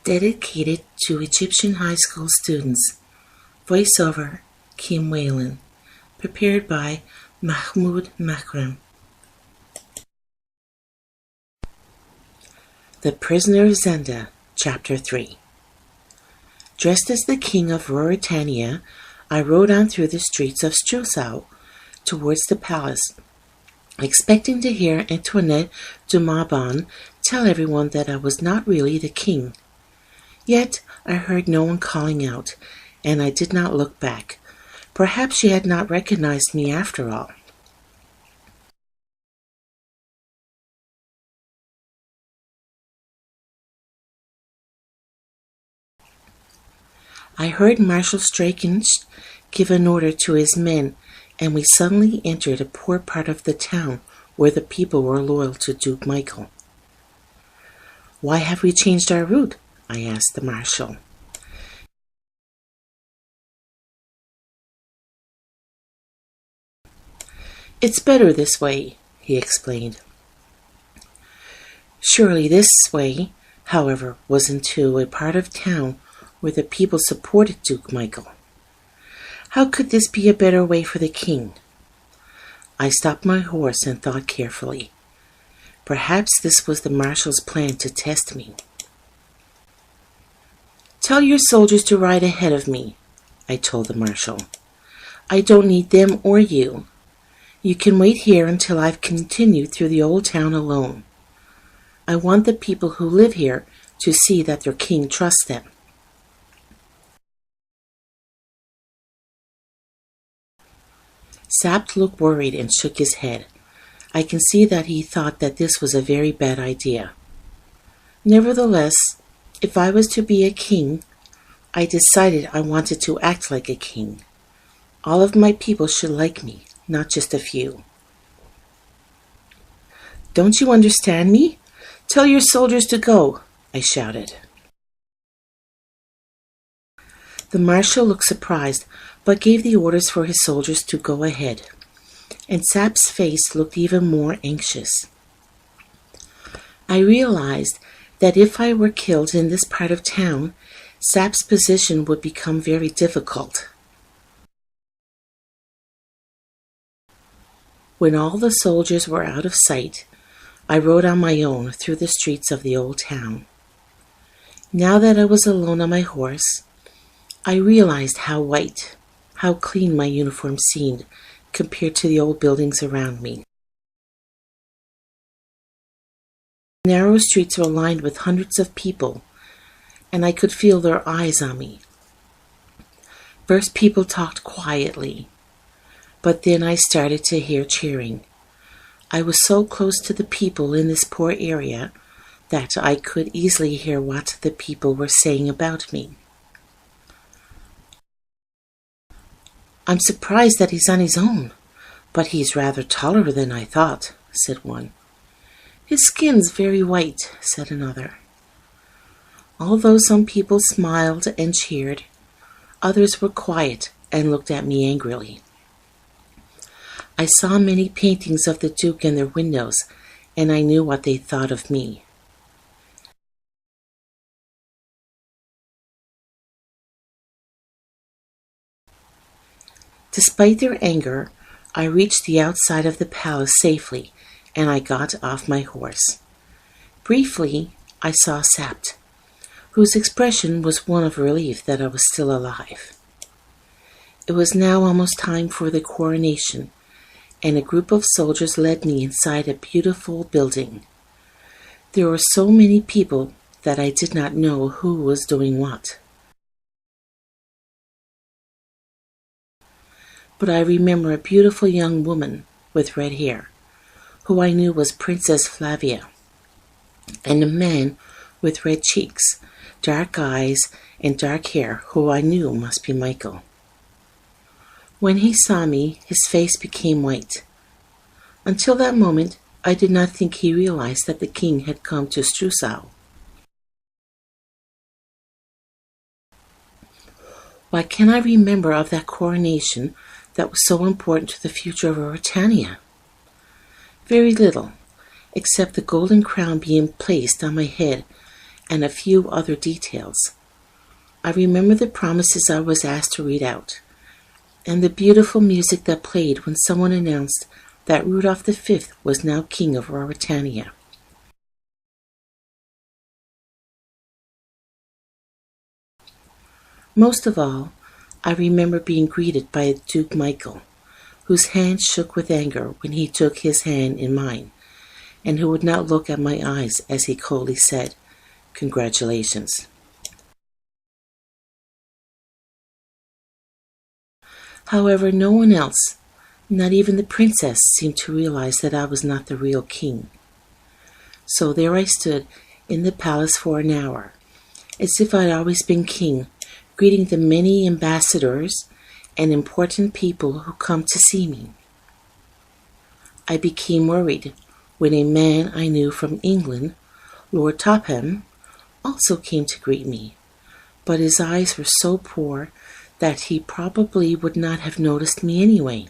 Dedicated to Egyptian high school students. Voiceover, Kim Whalen. Prepared by Mahmoud Makram. The Prisoner of Zenda, Chapter 3. Dressed as the king of Mauritania, I rode on through the streets of Strusau towards the palace, expecting to hear Antoinette de Mauban tell everyone that I was not really the king. Yet I heard no one calling out, and I did not look back. Perhaps she had not recognized me after all. I heard Marshal Straken give an order to his men, and we suddenly entered a poor part of the town where the people were loyal to Duke Michael. "Why have we changed our route?" I asked the marshal. "It's better this way," he explained. Surely this way, however, was into a part of town where the people supported Duke Michael. How could this be a better way for the king? I stopped my horse and thought carefully. Perhaps this was the marshal's plan to test me. "Tell your soldiers to ride ahead of me," I told the marshal. "I don't need them or you. You can wait here until I've continued through the old town alone. I want the people who live here to see that their king trusts them." Sapt looked worried and shook his head. I can see that he thought that this was a very bad idea. Nevertheless, if I was to be a king, I decided I wanted to act like a king. All of my people should like me, not just a few. "Don't you understand me? Tell your soldiers to go," I shouted. The marshal looked surprised, but gave the orders for his soldiers to go ahead, and Sap's face looked even more anxious. I realized that if I were killed in this part of town, Sap's position would become very difficult. When all the soldiers were out of sight, I rode on my own through the streets of the old town. Now that I was alone on my horse, I realized how white, how clean my uniform seemed compared to the old buildings around me. Narrow streets were lined with hundreds of people, and I could feel their eyes on me. First, people talked quietly, but then I started to hear cheering. I was so close to the people in this poor area that I could easily hear what the people were saying about me. "I'm surprised that he's on his own, but he's rather taller than I thought," said one. "His skin's very white," said another. Although some people smiled and cheered, others were quiet and looked at me angrily. I saw many paintings of the Duke in their windows, and I knew what they thought of me. Despite their anger, I reached the outside of the palace safely, and I got off my horse. Briefly, I saw Sapt, whose expression was one of relief that I was still alive. It was now almost time for the coronation, and a group of soldiers led me inside a beautiful building. There were so many people that I did not know who was doing what. But I remember a beautiful young woman with red hair, who I knew was Princess Flavia, and a man with red cheeks, dark eyes, and dark hair, who I knew must be Michael. When he saw me, his face became white. Until that moment, I did not think he realized that the king had come to Strusau. What can I remember of that coronation that was so important to the future of Mauritania? Very little, except the golden crown being placed on my head and a few other details. I remember the promises I was asked to read out, and the beautiful music that played when someone announced that Rudolph V was now king of Mauritania. Most of all, I remember being greeted by Duke Michael, whose hand shook with anger when he took his hand in mine, and who would not look at my eyes as he coldly said, "Congratulations." However, no one else, not even the princess, seemed to realize that I was not the real king. So there I stood in the palace for an hour, as if I'd always been king, greeting the many ambassadors and important people who come to see me. I became worried when a man I knew from England, Lord Topham, also came to greet me, but his eyes were so poor that he probably would not have noticed me anyway.